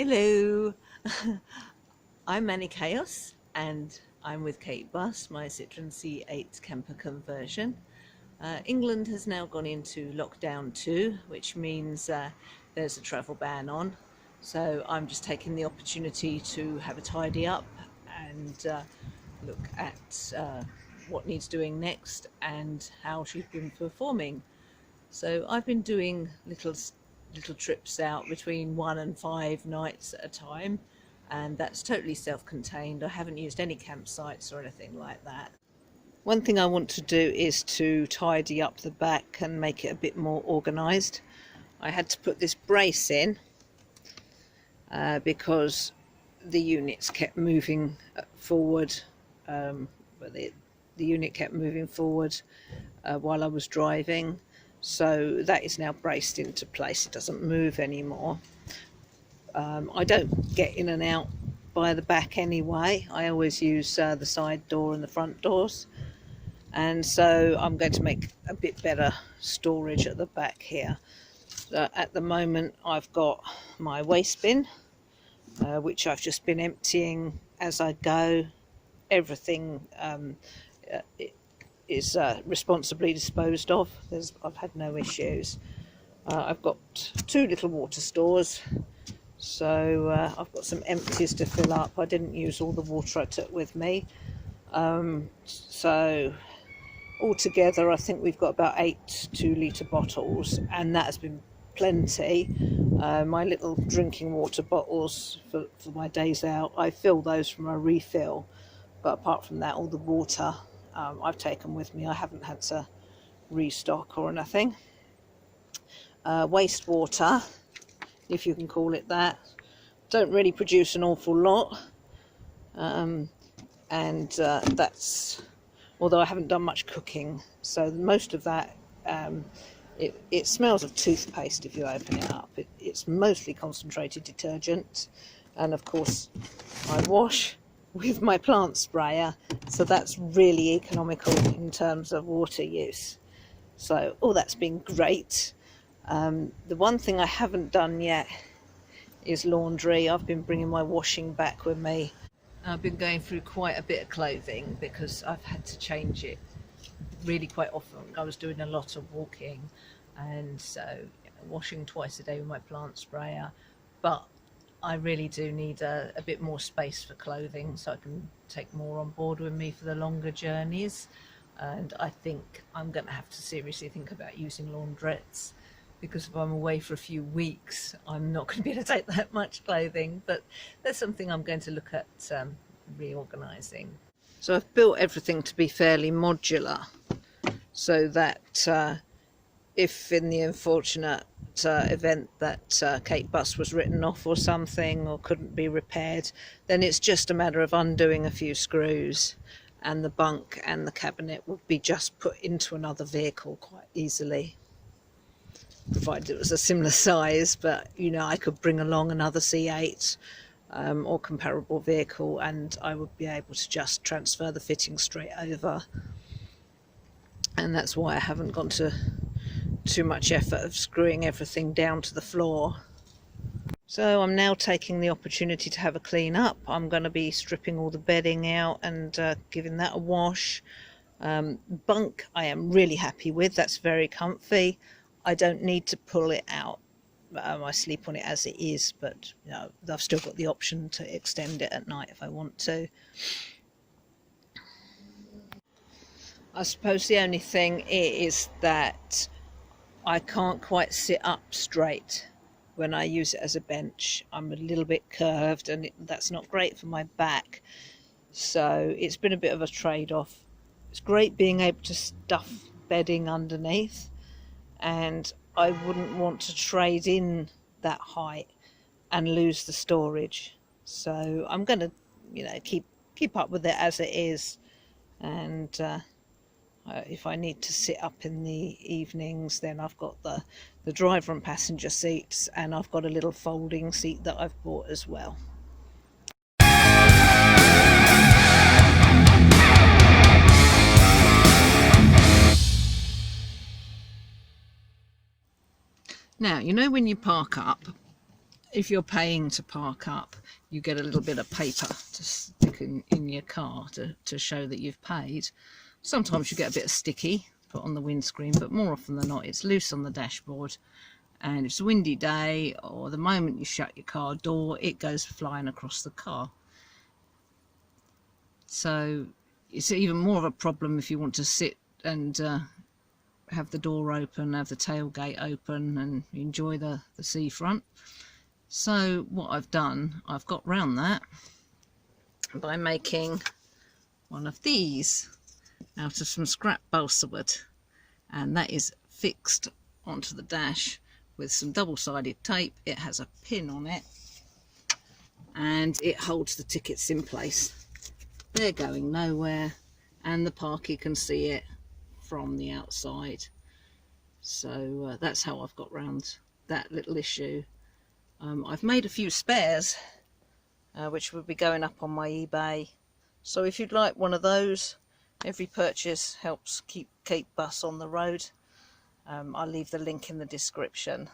Hello, I'm Annie Chaos and I'm with Cate Bus, my Citroen C8 camper conversion. England has now gone into lockdown 2, which means there's a travel ban on. So I'm just taking the opportunity to have a tidy up and look at what needs doing next and how she's been performing. So I've been doing little trips out between 1 and 5 nights at a time, and that's totally self-contained. I haven't used any campsites or anything like that. One thing I want to do is to tidy up the back and make it a bit more organised. I had to put this brace in because the units kept moving forward. The unit kept moving forward while I was driving. So that is now braced into place. It doesn't move anymore. I don't get in and out by the back anyway. I always use the side door and the front doors. And so I'm going to make a bit better storage at the back here. At the moment I've got my waste bin, which I've just been emptying as I go. Everything is responsibly disposed of. I've had no issues. I've got 2 little water stores, so I've got some empties to fill up. I didn't use all the water I took with me, so altogether I think we've got about 8 2-litre bottles, and that has been plenty. My little drinking water bottles for my days out, I fill those from a refill, but apart from that, all the water I've taken with me. I haven't had to restock or anything. Wastewater, if you can call it that, don't really produce an awful lot, and that's, although I haven't done much cooking, so most of that, it smells of toothpaste if you open it up. It's mostly concentrated detergent, and of course I wash with my plant sprayer, so that's really economical in terms of water use. So all that's been great. The one thing I haven't done yet is laundry. I've been bringing my washing back with me. I've been going through quite a bit of clothing because I've had to change it really quite often. I was doing a lot of walking, and so washing twice a day with my plant sprayer, but I really do need a bit more space for clothing so I can take more on board with me for the longer journeys. And I think I'm going to have to seriously think about using laundrettes, because if I'm away for a few weeks I'm not going to be able to take that much clothing. But that's something I'm going to look at reorganising. So I've built everything to be fairly modular, so that if in the unfortunate event that Cate Bus was written off or something, or couldn't be repaired, then it's just a matter of undoing a few screws and the bunk and the cabinet would be just put into another vehicle quite easily, provided it was a similar size. But you know, I could bring along another C8 or comparable vehicle, and I would be able to just transfer the fitting straight over. And that's why I haven't gone to too much effort of screwing everything down to the floor. So I'm now taking the opportunity to have a clean up. I'm going to be stripping all the bedding out and giving that a wash. Bunk I am really happy with. That's very comfy. I don't need to pull it out. I sleep on it as it is, but you know, I've still got the option to extend it at night if I want to. I suppose the only thing is that I can't quite sit up straight when I use it as a bench. I'm a little bit curved, and that's not great for my back. So it's been a bit of a trade-off. It's great being able to stuff bedding underneath, and I wouldn't want to trade in that height and lose the storage. So I'm going to, you know, keep up with it as it is, and if I need to sit up in the evenings, then I've got the driver and passenger seats, and I've got a little folding seat that I've bought as well. Now, you know when you park up if you're paying to park up, you get a little bit of paper to stick in your car to show that you've paid. Sometimes you get a bit of sticky put on the windscreen, but more often than not it's loose on the dashboard, and it's a windy day, or the moment you shut your car door it goes flying across the car. So it's even more of a problem if you want to sit and have the door open, have the tailgate open and enjoy the seafront. So what I've done, I've got round that by making one of these out of some scrap balsa wood, and that is fixed onto the dash with some double-sided tape. It has a pin on it and it holds the tickets in place. They're going nowhere and the parky can see it from the outside. So that's how I've got round that little issue. I've made a few spares which will be going up on my eBay, so if you'd like one of those, every purchase helps keep Cate Bus on the road. I'll leave the link in the description.